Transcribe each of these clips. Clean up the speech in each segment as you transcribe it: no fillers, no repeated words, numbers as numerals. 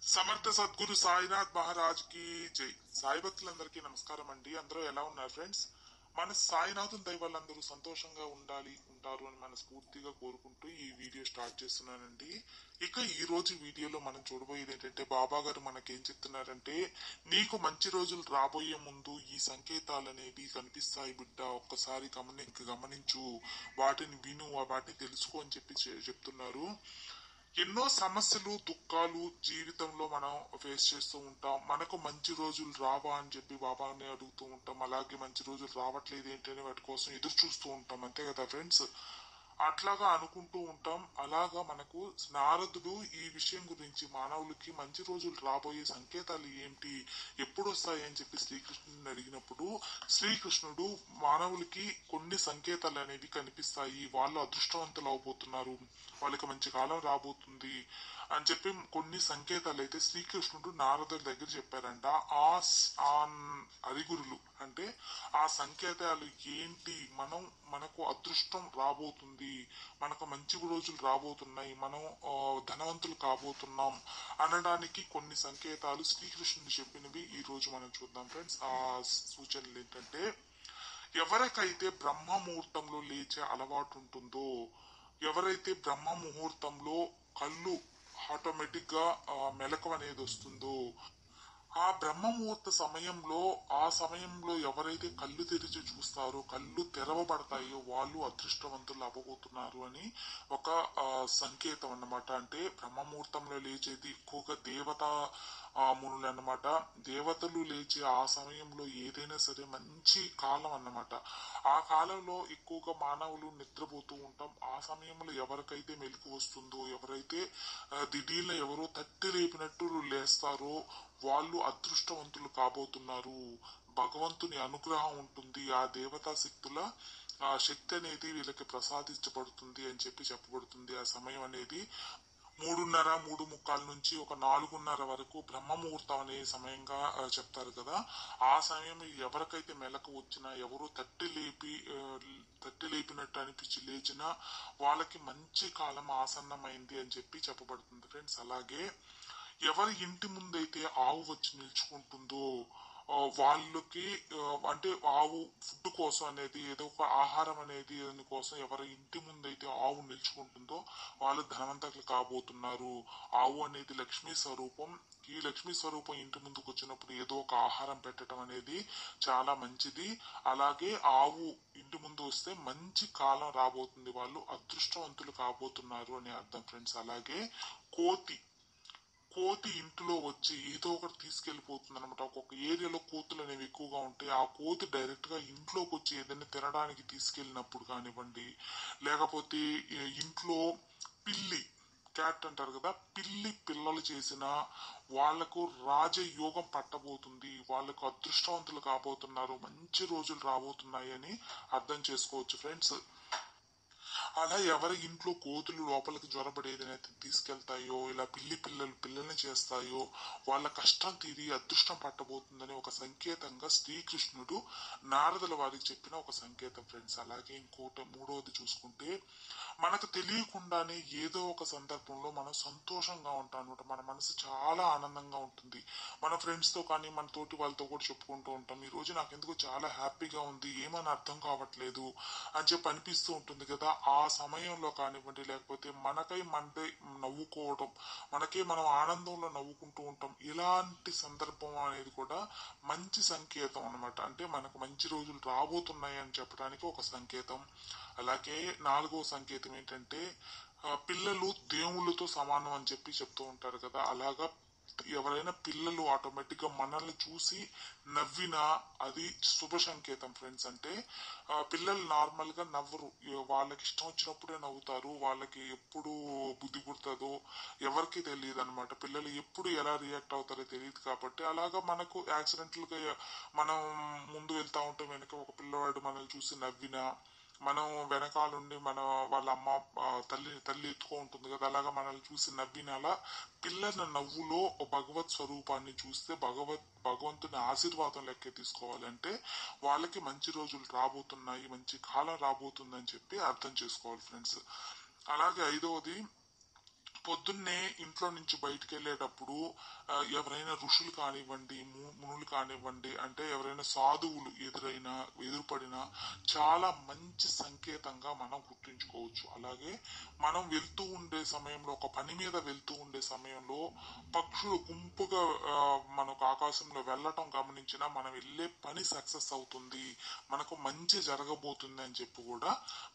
సమర్థ సద్గురు సాయినాథ్ మహారాజ్ కి జై. సాయి భక్తులందరికీ నమస్కారం అండి. అందరూ ఎలా ఉన్నారు ఫ్రెండ్స్? మన సాయినాథుని దయ వల్ల అందరూ సంతోషంగా ఉంటారు అని మనస్ఫూర్తిగా కోరుకుంటూ ఈ వీడియో స్టార్ట్ చేస్తున్నానండి. ఇక ఈ రోజు వీడియోలో మనం చూడబోయేది ఏంటంటే, బాబా గారు మనకేం చెప్తున్నారంటే, నీకు మంచి రోజులు రాబోయే ముందు ఈ సంకేతాలు అనేవి కనిపిస్తాయి బిడ్డ, ఒక్కసారి గమనించు, వాటిని విను, వాటిని తెలుసుకో అని చెప్తున్నారు. ఎన్నో సమస్యలు దుఃఖాలు జీవితంలో మనం ఫేస్ చేస్తూ ఉంటాం. మనకు మంచి రోజులు రావా అని చెప్పి బాబాని అడుగుతూ ఉంటాం. అలాగే మంచి రోజులు రావట్లేదు ఏంటని వాటి కోసం ఎదురు చూస్తూ ఉంటాం, అంతే కదా ఫ్రెండ్స్? అట్లాగా అనుకుంటూ ఉంటాం. అలాగా మనకు నారదుడు ఈ విషయం గురించి మానవులకి మంచి రోజులు రాబోయే సంకేతాలు ఏంటి, ఎప్పుడు వస్తాయి అని చెప్పి శ్రీకృష్ణుడిని అడిగినప్పుడు, శ్రీకృష్ణుడు మానవులకి కొన్ని సంకేతాలు అనేవి కనిపిస్తాయి, వాళ్ళు అదృష్టవంతులు అవబోతున్నారు, వాళ్ళకి మంచి కాలం రాబోతుంది అని చెప్పి కొన్ని సంకేతాలు అయితే శ్రీకృష్ణుడు నారదుడి దగ్గర చెప్పారంట. ఆ అరిగురులు అంటే ఆ సంకేతాలు ఏంటి, మనకు అదృష్టం రాబోతుంది, మనకు మంచి రోజులు రాబోతున్నాయి, మనం ధనవంతులు కాబోతున్నాం అనడానికి కొన్ని సంకేతాలు శ్రీకృష్ణుడు చెప్పినవి ఈ రోజు మనం చూద్దాం ఫ్రెండ్స్. ఆ సూచనలు ఏంటంటే, ఎవరికైతే బ్రహ్మ ముహూర్తంలో లేచే అలవాటు ఉంటుందో, ఎవరైతే బ్రహ్మ ముహూర్తంలో కళ్ళు ఆటోమేటిక్ గా మెలకువ అనేది వస్తుందో, ఆ బ్రహ్మ ముహూర్త సమయంలో ఎవరైతే కళ్ళు తెరిచి చూస్తారో, కళ్ళు తెరవబడతాయో, వాళ్ళు అదృష్టవంతులు అవ్వబోతున్నారు అని ఒక సంకేతం అన్నమాట. అంటే బ్రహ్మ ముహూర్తంలో లేచేది ఎక్కువగా మునులు అన్నమాట. దేవతలు లేచే ఆ సమయంలో ఏదైనా సరే మంచి కాలం అన్నమాట. ఆ కాలంలో ఎక్కువగా మానవులు నిద్రపోతూ ఉంటాం. ఆ సమయంలో ఎవరికైతే మెలకు వస్తుందో, ఎవరైతే దిఢీర్న ఎవరో తట్టి లేపినట్టు లేస్తారో, వాళ్ళు అదృష్టవంతులు కాబోతున్నారు. భగవంతుని అనుగ్రహం ఉంటుంది, ఆ దేవతా శక్తుల ఆ శక్తి అనేది వీళ్ళకి ప్రసాదించబడుతుంది అని చెప్పబడుతుంది. ఆ సమయం అనేది 3:30, 3:45 నుంచి ఒక 4:30 వరకు బ్రహ్మ ముహూర్తం అనే సమయంగా చెప్తారు కదా. ఆ సమయం ఎవరికైతే మెలకు వచ్చినా, ఎవరు తట్టి లేపినట్టు అనిపించి లేచినా, వాళ్ళకి మంచి కాలం ఆసన్నమైంది అని చెప్పబడుతుంది ఫ్రెండ్స్. అలాగే ఎవరి ఇంటి ముందైతే ఆవు వచ్చి నిల్చుకుంటుందో, వాళ్ళకి అంటే ఆవు ఫుడ్ కోసం అనేది, ఏదో ఒక ఆహారం అనేది కోసం ఎవరి ఇంటి ముందైతే ఆవు నిల్చుకుంటుందో వాళ్ళు ధనవంతులు కాబోతున్నారు. ఆవు అనేది లక్ష్మీ స్వరూపం. ఈ లక్ష్మీ స్వరూపం ఇంటి ముందుకు వచ్చినప్పుడు ఏదో ఒక ఆహారం పెట్టడం అనేది చాలా మంచిది. అలాగే ఆవు ఇంటి ముందు వస్తే మంచి కాలం రాబోతుంది, వాళ్ళు అదృష్టవంతులు కాబోతున్నారు అని అర్థం ఫ్రెండ్స్. అలాగే కోతి ఇంటిలో వచ్చి ఏదో ఒకటి తీసుకెళ్లిపోతుంది అనమాట. ఒక్కొక్క ఏరియాలో కోతులు అనేవి ఎక్కువగా ఉంటాయి. ఆ కోతి డైరెక్ట్ గా ఇంట్లోకి వచ్చి ఏదైనా తినడానికి తీసుకెళ్లినప్పుడు కానివ్వండి, లేకపోతే ఇంట్లో క్యాట్ అంటారు కదా, పిల్లలు చేసిన వాళ్లకు రాజయోగం పట్టబోతుంది, వాళ్లకు అదృష్టవంతులు కాబోతున్నారు, మంచి రోజులు రాబోతున్నాయి అని అర్థం చేసుకోవచ్చు ఫ్రెండ్స్. అలా ఎవరి ఇంట్లో కోతులు లోపలికి జ్వరపడేది తీసుకెళ్తాయో, ఇలా పిల్లల్ని చేస్తాయో, వాళ్ళ కష్టం తీరి అదృష్టం పట్టబోతుందని ఒక సంకేతంగా శ్రీకృష్ణుడు నారదుల వారికి చెప్పిన ఒక సంకేతం ఫ్రెండ్స్. అలాగే మూడవది చూసుకుంటే, మనకు తెలియకుండానే ఏదో ఒక సందర్భంలో మనం సంతోషంగా ఉంటాం అనమాట. మన మనసు చాలా ఆనందంగా ఉంటుంది. మన ఫ్రెండ్స్ తో కానీ మన తోటి వాళ్ళతో కూడా చెప్పుకుంటూ ఉంటాం, ఈ రోజు నాకు ఎందుకు చాలా హ్యాపీగా ఉంది, ఏమని అర్థం కావట్లేదు అని చెప్పి అనిపిస్తూ ఉంటుంది కదా. ఆ సమయంలో కానివ్వండి, లేకపోతే మనకై నవ్వుకోవడం, మనం ఆనందంలో నవ్వుకుంటూ ఉంటాం. ఇలాంటి సందర్భం అనేది కూడా మంచి సంకేతం అనమాట. అంటే మనకు మంచి రోజులు రాబోతున్నాయి అని చెప్పడానికి ఒక సంకేతం. అలాగే నాలుగవ సంకేతం ఏంటంటే, పిల్లలు దేవుళ్ళతో సమానం అని చెప్తూ ఉంటారు కదా. అలాగా ఎవరైనా పిల్లలు ఆటోమేటిక్ గా మనల్ని చూసి నవ్వినా అది శుభ సంకేతం ఫ్రెండ్స్. అంటే పిల్లలు నార్మల్ గా నవ్వరు, వాళ్ళకి ఇష్టం వచ్చినప్పుడే నవ్వుతారు. వాళ్ళకి ఎప్పుడు బుద్ధి పుడుతుందో ఎవరికి తెలియదు అనమాట. పిల్లలు ఎప్పుడు ఎలా రియాక్ట్ అవుతారో తెలియదు. కాబట్టి అలాగా మనకు యాక్సిడెంటల్ గా మనం ముందు వెళ్తా ఉంటే వెనక ఒక పిల్లవాడు మనల్ని చూసి నవ్వినా, మనం వెనకాలండి వాళ్ళ అమ్మ తల్లి ఎత్తుకో ఉంటుంది కదా, అలాగా మనల్ని చూసి నవ్వినలా పిల్లల నవ్వులో భగవత్ స్వరూపాన్ని చూస్తే భగవంతుని ఆశీర్వాదం లెక్కే తీసుకోవాలి. అంటే వాళ్ళకి మంచి రోజులు రాబోతున్నాయి, మంచి కాలం రాబోతుందని చెప్పి అర్థం చేసుకోవాలి ఫ్రెండ్స్. అలాగే ఐదవది, పొద్దున్నే ఇంట్లో నుంచి బయటికి వెళ్ళేటప్పుడు ఎవరైనా ఋషులు కానివ్వండి, మునులు కానివ్వండి, అంటే ఎవరైనా సాధువులు ఎదురుపడినా చాలా మంచి సంకేతంగా మనం గుర్తుంచుకోవచ్చు. అలాగే మనం వెళ్తూ ఉండే సమయంలో, ఒక పని మీద వెళ్తూ ఉండే సమయంలో పక్షులు గుంపుగా మనకు ఆకాశంలో వెళ్ళటం గమనించినా మనం వెళ్ళే పని సక్సెస్ అవుతుంది, మనకు మంచి జరగబోతుంది అని చెప్పి కూడా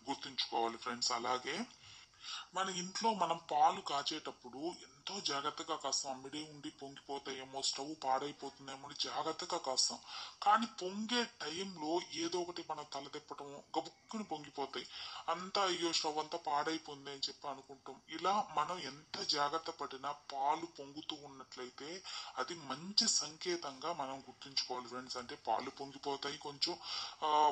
గుర్తుంచుకోవాలి ఫ్రెండ్స్. అలాగే మన ఇంట్లో మనం పాలు కాచేటప్పుడు ఎంతో జాగ్రత్తగా కాస్తాం. అమ్మిడి ఉండి పొంగిపోతాయేమో, స్టవ్ పాడైపోతుందేమో అని జాగ్రత్తగా కాస్తాం. కానీ పొంగే టైంలో ఏదో ఒకటి మనం తలదిప్పటం, గబుక్కుని పొంగిపోతాయి. అంతా అయ్యో స్టవ్ అంతా పాడైపోయింది అని చెప్పి అనుకుంటాం. ఇలా మనం ఎంత జాగ్రత్త పడినా పాలు పొంగుతూ ఉన్నట్లయితే అది మంచి సంకేతంగా మనం గుర్తుంచుకోవాలి ఫ్రెండ్స్. అంటే పాలు పొంగిపోతాయి, కొంచెం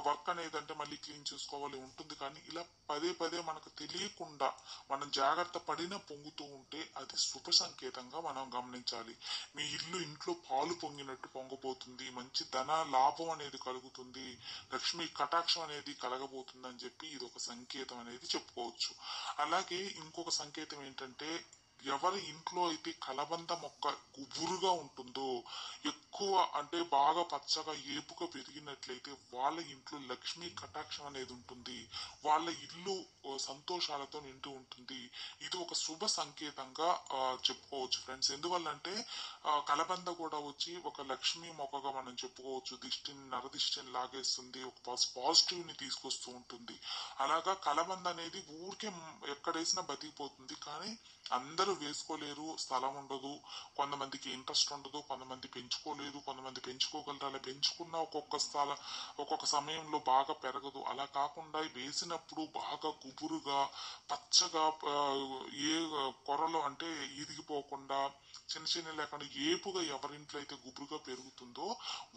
వర్క్ అనేది అంటే మళ్ళీ క్లీన్ చేసుకోవాలి ఉంటుంది. కానీ ఇలా పదే పదే మనకు తెలియకుండా మనం జాగ్రత్త పడిన పొంగుతూ ఉంటే అది శుభ సంకేతంగా మనం గమనించాలి. మీ ఇంట్లో పాలు పొంగినట్టు పొంగబోతుంది, మంచి ధన లాభం అనేది కలుగుతుంది, లక్ష్మీ కటాక్షం అనేది కలగబోతుంది అని చెప్పి ఇది ఒక సంకేతం అనేది చెప్పుకోవచ్చు. అలాగే ఇంకొక సంకేతం ఏంటంటే, ఎవరి ఇంట్లో అయితే కలబంద మొక్క గుబురుగా ఉంటుందో, ఎక్కువ అంటే బాగా పచ్చగా ఏపుగా పెరిగినట్లయితే వాళ్ళ ఇంట్లో లక్ష్మీ కటాక్షం అనేది ఉంటుంది, వాళ్ళ ఇల్లు సంతోషాలతో నిండి ఉంటుంది. ఇది ఒక శుభ సంకేతంగా చెప్పుకోవచ్చు ఫ్రెండ్స్. ఎందువల్లంటే కలబంద కూడా వచ్చి ఒక లక్ష్మీ మొక్కగా మనం చెప్పుకోవచ్చు. నరదిష్టిని లాగేస్తుంది, ఒక పాజిటివ్ ని తీసుకొస్తూ ఉంటుంది. అలాగా కలబంద అనేది ఊరికే ఎక్కడేసినా బతికిపోతుంది, కానీ అందరూ వేసుకోలేరు, స్థలం ఉండదు, కొంతమందికి ఇంట్రెస్ట్ ఉండదు, కొంతమంది పెంచుకోలేరు, కొంతమంది పెంచుకోగలరు. అలా పెంచుకున్న ఒక్కొక్క సమయంలో బాగా పెరగదు. అలా కాకుండా వేసినప్పుడు బాగా గుబురుగా పచ్చగా ఏ కొరలో అంటే ఇరిగిపోకుండా చిన్న చిన్న లేకుండా ఏపుగా ఎవరింట్లో అయితే గుబురుగా పెరుగుతుందో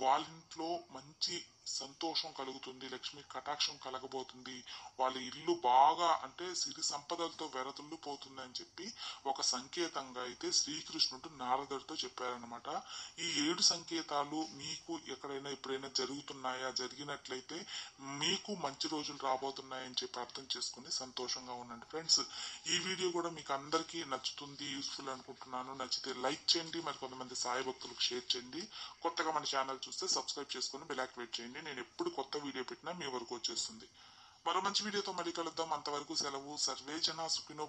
వాళ్ళింట్లో మంచి సంతోషం కలుగుతుంది, లక్ష్మి కటాక్షం కలగబోతుంది, వాళ్ళ ఇల్లు బాగా అంటే సిరి సంపదలతో వెరతుల్లిపోతుంది అని చెప్పి ఒక సంకేతంగా అయితే శ్రీకృష్ణుడు నారదుడితో చెప్పారనమాట. ఈ 7 సంకేతాలు మీకు ఎక్కడైనా ఎప్పుడైనా జరుగుతున్నాయా, జరిగినట్లయితే మీకు మంచి రోజులు రాబోతున్నాయని చెప్పి అర్థం చేసుకుని సంతోషంగా ఉండండి ఫ్రెండ్స్. ఈ వీడియో కూడా మీకు అందరికీ నచ్చుతుంది, యూస్ఫుల్ అనుకుంటున్నాను. నచ్చితే లైక్ చేయండి, మరి కొంతమంది సాయి భక్తులకు షేర్ చేయండి. కొత్తగా మన ఛానల్ చూస్తే సబ్స్క్రైబ్ చేసుకుని బెల్ యాక్టివేట్ చేయండి. నేను ఎప్పుడు కొత్త వీడియో పెట్టినా మీ వరకు వచ్చేస్తుంది. మరో మంచి వీడియోతో మళ్ళీ కలుద్దాం. అంతవరకు సెలవు. సర్వే జన సుఖినో